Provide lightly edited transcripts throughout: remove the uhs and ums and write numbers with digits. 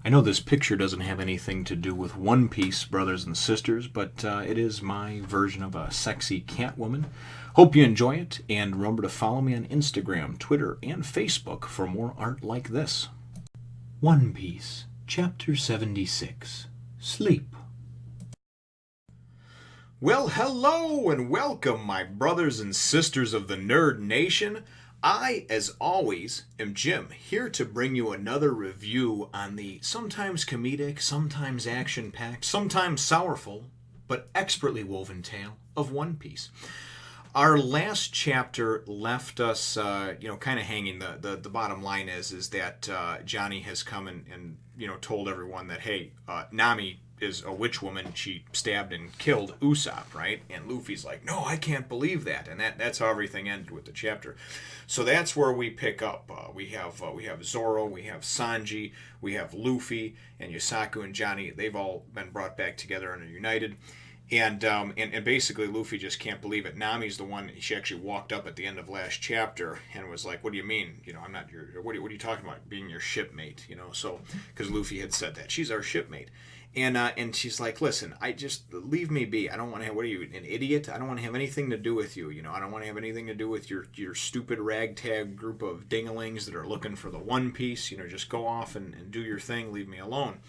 I know this picture doesn't have anything to do with One Piece, brothers and sisters, but it is my version of a sexy Catwoman. Hope you enjoy it, and remember to follow me on Instagram, Twitter, and Facebook for more art like this. One Piece, Chapter 76, Sleep. Well, hello and welcome, my brothers and sisters of the Nerd Nation. I, as always, am Jim, here to bring you another review on the sometimes comedic, sometimes action-packed, sometimes sorrowful, but expertly woven tale of One Piece. Our last chapter left us, kind of hanging. The bottom line is that Johnny has come and told everyone that, hey, Nami is a witch woman. She stabbed and killed Usopp, right? And Luffy's like, no, I can't believe that. And that's how everything ended with the chapter. So that's where we pick up. We have Zoro, we have Sanji, we have Luffy, and Yusaku and Johnny. They've all been brought back together and are united. And basically Luffy just can't believe it. Nami's the one. She actually walked up at the end of last chapter and was like, "What do you mean? I'm not your. What are you talking about? Being your shipmate? So because Luffy had said that she's our shipmate." And she's like, listen, I just leave me be. I don't want to have. What are you, an idiot? I don't want to have anything to do with you. I don't want to have anything to do with your stupid ragtag group of dinglings that are looking for the One Piece. Just go off and do your thing. Leave me alone.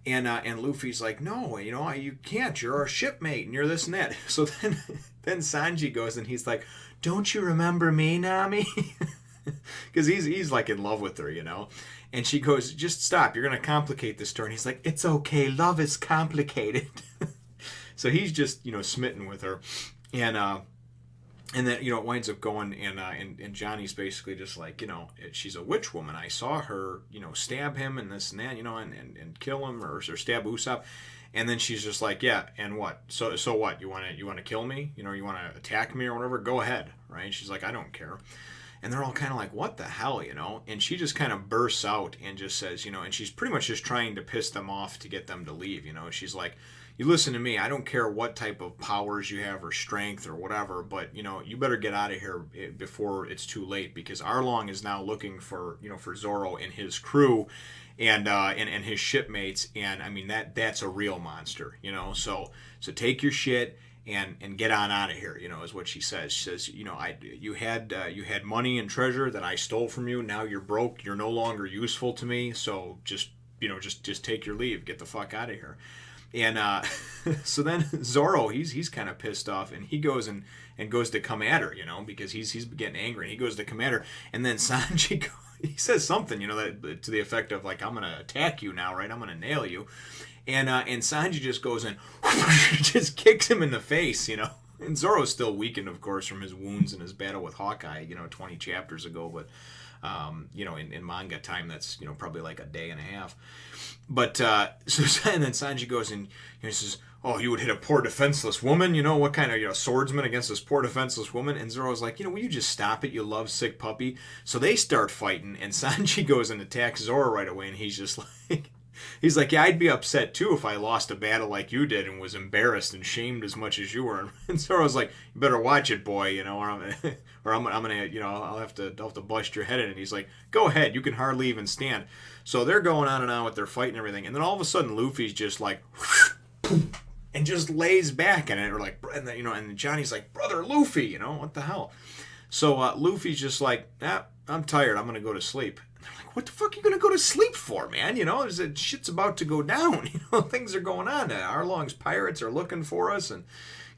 And Luffy's like, no, you can't. You're our shipmate, and you're this and that. So then Sanji goes and he's like, don't you remember me, Nami? Because he's like in love with her, And she goes, just stop. You're going to complicate this story. And he's like, it's okay. Love is complicated. So he's just, smitten with her. And then, it winds up going, and Johnny's basically just like, she's a witch woman. I saw her, stab him and this and that, and kill him or stab Usopp. And then she's just like, yeah, and what? So what? You want to kill me? You want to attack me or whatever? Go ahead, right? She's like, I don't care. And they're all kind of like, what the hell, And she just kind of bursts out and just says, and she's pretty much just trying to piss them off to get them to leave, She's like, you listen to me. I don't care what type of powers you have or strength or whatever, but, you better get out of here before it's too late, because Arlong is now looking for, for Zoro and his crew and his shipmates. And I mean, that's a real monster, So take your shit and get on out of here, is what she says. She says, you had money and treasure that I stole from you. Now you're broke. You're no longer useful to me. So just take your leave. Get the fuck out of here. And so then Zoro, he's kind of pissed off, and he goes and goes to come at her, because he's getting angry, and he goes to come at her, and then Sanji he says something, that to the effect of like, I'm gonna attack you now, right? I'm gonna nail you. And Sanji just goes and just kicks him in the face, And Zoro's still weakened, of course, from his wounds and his battle with Hawkeye, 20 chapters ago. But, in manga time, that's, probably like a day and a half. But, and then Sanji goes and he says, oh, you would hit a poor defenseless woman? What kind of, swordsman against this poor defenseless woman? And Zoro's like, will you just stop it, you lovesick puppy? So they start fighting, and Sanji goes and attacks Zoro right away, and he's just like... He's like, yeah, I'd be upset too if I lost a battle like you did and was embarrassed and shamed as much as you were. And Zoro's like, you better watch it, boy, or I'm gonna, I'll have to bust your head in. And he's like, go ahead, you can hardly even stand. So they're going on and on with their fight and everything, and then all of a sudden Luffy's just like, and just lays back, and or like, and and Johnny's like, brother Luffy, what the hell? So Luffy's just like, I'm tired, I'm gonna go to sleep. What the fuck are you going to go to sleep for, man? Shit's about to go down. Things are going on. Arlong's pirates are looking for us, and,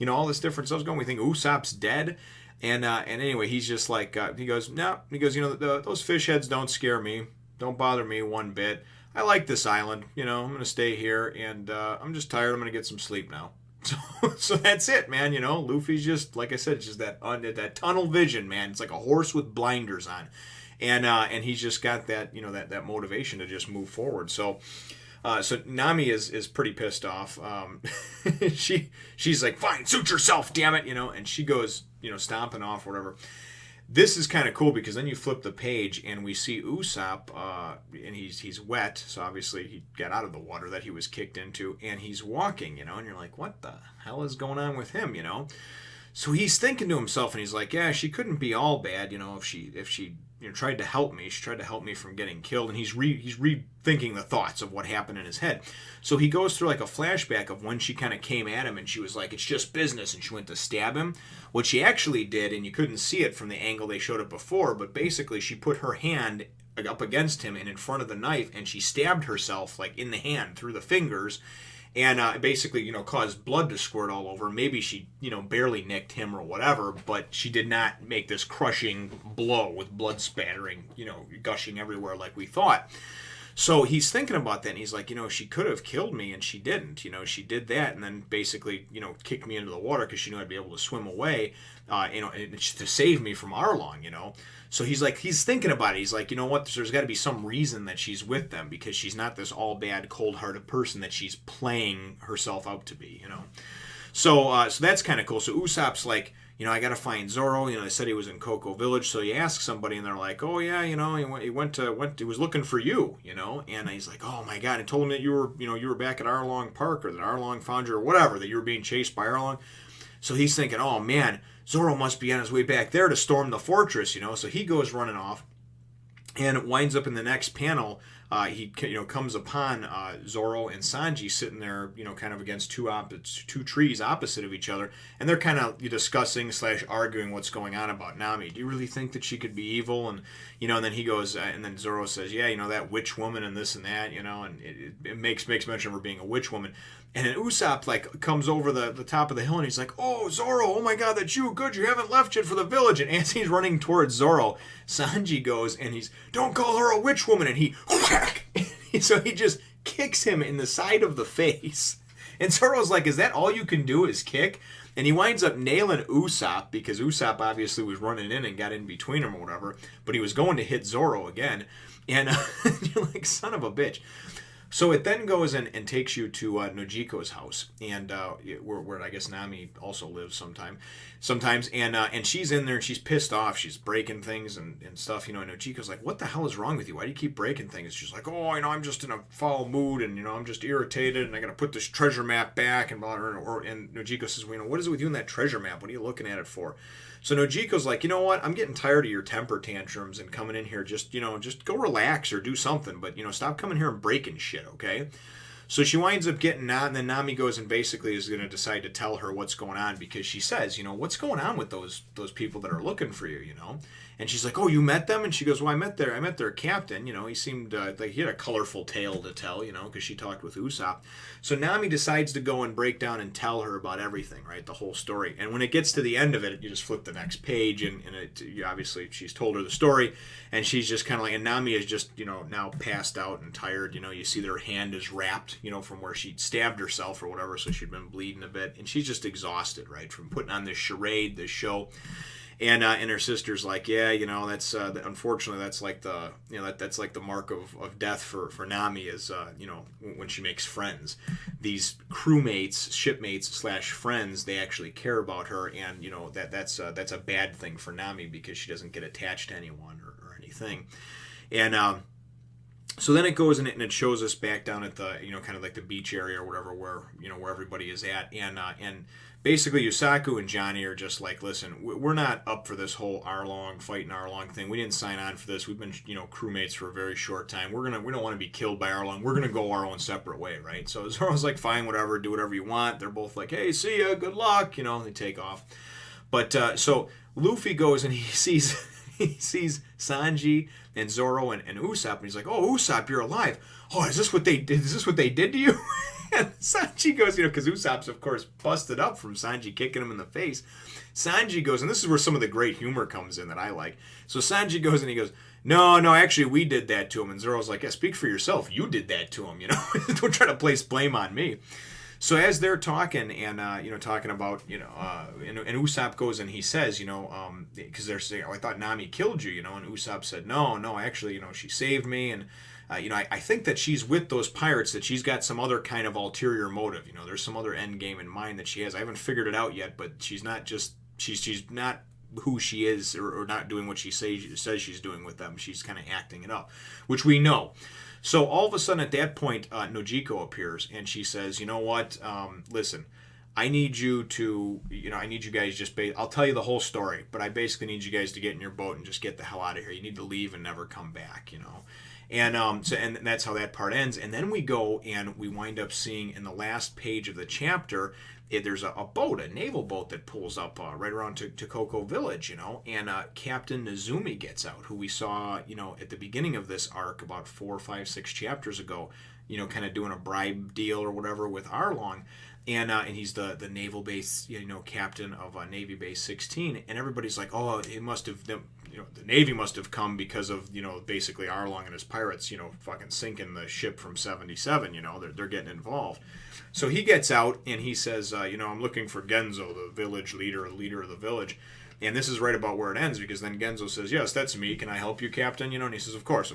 all this different stuff's going. We think Usopp's dead. And anyway, he's just like, he goes, no. He goes, those fish heads don't scare me. Don't bother me one bit. I like this island. I'm going to stay here, and I'm just tired. I'm going to get some sleep now. So that's it, man. Luffy's just, like I said, it's just that tunnel vision, man. It's like a horse with blinders on. And he's just got that, that motivation to just move forward. So Nami is pretty pissed off. She's like, fine, suit yourself, damn it, and she goes, stomping off, whatever. This is kind of cool, because then you flip the page and we see Usopp, and he's wet, so obviously he got out of the water that he was kicked into, and he's walking, and you're like, what the hell is going on with him, So he's thinking to himself, and he's like, yeah, she couldn't be all bad, if she tried to help me. She tried to help me from getting killed, and he's rethinking the thoughts of what happened in his head. So he goes through like a flashback of when she kind of came at him, and she was like, "It's just business," and she went to stab him. What she actually did, and you couldn't see it from the angle they showed it before, but basically she put her hand up against him and in front of the knife, and she stabbed herself like in the hand through the fingers. And basically, caused blood to squirt all over. Maybe she, barely nicked him or whatever, but she did not make this crushing blow with blood spattering, gushing everywhere like we thought. So he's thinking about that, and he's like, she could have killed me, and she didn't. She did that, and then basically, kicked me into the water because she knew I'd be able to swim away, to save me from Arlong. So he's thinking about it. He's like, what? There's got to be some reason that she's with them, because she's not this all bad, cold-hearted person that she's playing herself out to be. So that's kind of cool. So Usopp's like, I got to find Zoro. They said he was in Coco Village. So you ask somebody, and they're like, oh yeah, he was looking for you, And he's like, oh my God, I told him that you were back at Arlong Park, or that Arlong found you, or whatever, that you were being chased by Arlong. So he's thinking, oh man, Zoro must be on his way back there to storm the fortress, So he goes running off, and winds up in the next panel. He comes upon Zoro and Sanji sitting there, kind of against two trees opposite of each other, and they're kind of discussing / arguing what's going on about Nami. Do you really think that she could be evil? And and then he goes, and then Zoro says, yeah, that witch woman and this and that, and it makes mention of her being a witch woman. And then Usopp comes over the top of the hill, and he's like, oh, Zoro, oh my God, that's you. Good, you haven't left yet for the village. And as he's running towards Zoro, Sanji goes, and he's, don't call her a witch woman. And he, whack! So he just kicks him in the side of the face. And Zoro's like, is that all you can do is kick? And he winds up nailing Usopp, because Usopp obviously was running in and got in between him or whatever. But he was going to hit Zoro again. And you're like, son of a bitch. So it then goes and takes you to Nojiko's house, and where I guess Nami also lives sometimes, and she's in there, and she's pissed off, she's breaking things and stuff, and Nojiko's like, what the hell is wrong with you? Why do you keep breaking things? She's like, oh, I'm just in a foul mood, and I'm just irritated, and I gotta put this treasure map back, and blah, and Nojiko says, well, what is it with you and that treasure map? What are you looking at it for? So Nojiko's like, you know what? I'm getting tired of your temper tantrums and coming in here. Just go relax or do something. But, stop coming here and breaking shit, okay? So she winds up getting that, and then Nami goes and basically is going to decide to tell her what's going on, because she says, what's going on with those people that are looking for you, And she's like, oh, you met them? And she goes, well, I met their captain, he seemed like he had a colorful tale to tell, because she talked with Usopp. So Nami decides to go and break down and tell her about everything, right, the whole story. And when it gets to the end of it, you just flip the next page, and obviously she's told her the story, and she's just kind of like, and Nami is just, now passed out and tired, you see that her hand is wrapped, from where she stabbed herself or whatever, so she'd been bleeding a bit, and she's just exhausted, right, from putting on this charade, this show. And her sister's like, yeah, that's unfortunately that's like the that's like the mark of death for Nami is when she makes friends. These crewmates, shipmates / friends, they actually care about her, and that's a bad thing for Nami, because she doesn't get attached to anyone or anything. And so then it goes and it shows us back down at the kind of like the beach area or whatever, where where everybody is at, and basically Yusaku and Johnny are just like, listen, we're not up for this whole fighting Arlong thing. We didn't sign on for this. We've been crewmates for a very short time. We don't want to be killed by Arlong. We're gonna go our own separate way, right? So Zoro's like, fine, whatever, do whatever you want. They're both like, hey, see ya, good luck, they take off. But so Luffy goes and he sees Sanji and Zoro and Usopp, and he's like, oh, Usopp, you're alive. Oh, is this what they did? Is this what they did to you? And Sanji goes, because Usopp's, of course, busted up from Sanji kicking him in the face. Sanji goes, and this is where some of the great humor comes in that I like. So Sanji goes and he goes, no, actually, we did that to him. And Zoro's like, yeah, speak for yourself. You did that to him, Don't try to place blame on me. So as they're talking and talking about and Usopp goes and he says because they're saying, oh, I thought Nami killed you, and Usopp said no, actually she saved me, and I think that she's with those pirates, that she's got some other kind of ulterior motive. There's some other end game in mind that she has. I haven't figured it out yet, but she's not who she is, or not doing what she says she's doing with them. She's kind of acting it up, which we know. So all of a sudden at that point, Nojiko appears, and she says, you know what, listen, I need you to, I need you guys I'll tell you the whole story, but I basically need you guys to get in your boat and just get the hell out of here. You need to leave and never come back, And and that's how that part ends. And then we go and we wind up seeing in the last page of the chapter, there's a boat, a naval boat that pulls up right around to Coco Village, and Captain Nezumi gets out, who we saw, at the beginning of this arc about 4, 5, 6 chapters ago, kind of doing a bribe deal or whatever with Arlong. And he's the naval base, captain of Navy Base 16, and everybody's like, oh, it must have, the Navy must have come because of, basically Arlong and his pirates, fucking sinking the ship from 77, they're getting involved. So he gets out and he says, I'm looking for Genzo, the village leader of the village. And this is right about where it ends, because then Genzo says, yes, that's me. Can I help you, Captain? And he says, of course.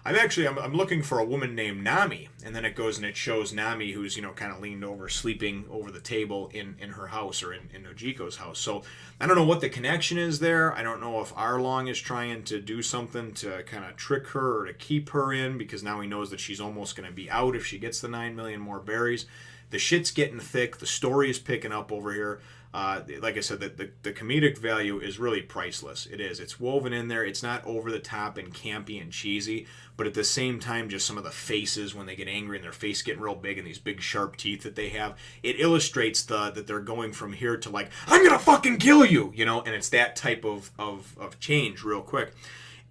I'm looking for a woman named Nami. And then it goes and it shows Nami, who's, kind of leaned over, sleeping over the table in her house, or in Nojiko's house. So I don't know what the connection is there. I don't know if Arlong is trying to do something to kind of trick her or to keep her in, because now he knows that she's almost going to be out if she gets the 9 million more berries. The shit's getting thick. The story is picking up over here. Like I said, the comedic value is really priceless. It is. It's woven in there. It's not over the top and campy and cheesy, but at the same time, just some of the faces when they get angry and their face getting real big and these big sharp teeth that they have, it illustrates that they're going from here to like, I'm gonna fucking kill you, and it's that type of change real quick.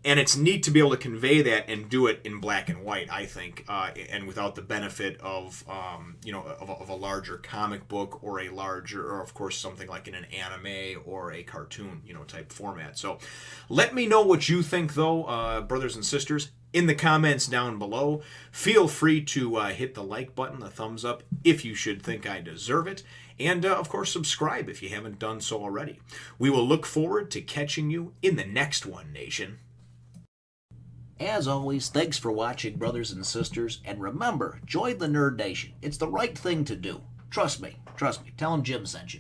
And it's neat to be able to convey that and do it in black and white, I think, and without the benefit of, of a larger comic book or of course, something like in an anime or a cartoon, type format. So let me know what you think, though, brothers and sisters, in the comments down below. Feel free to hit the like button, the thumbs up, if you should think I deserve it. And, of course, subscribe if you haven't done so already. We will look forward to catching you in the next one, Nation. As always, thanks for watching, brothers and sisters, and remember, join the Nerd Nation. It's the right thing to do. Trust me. Tell them Jim sent you.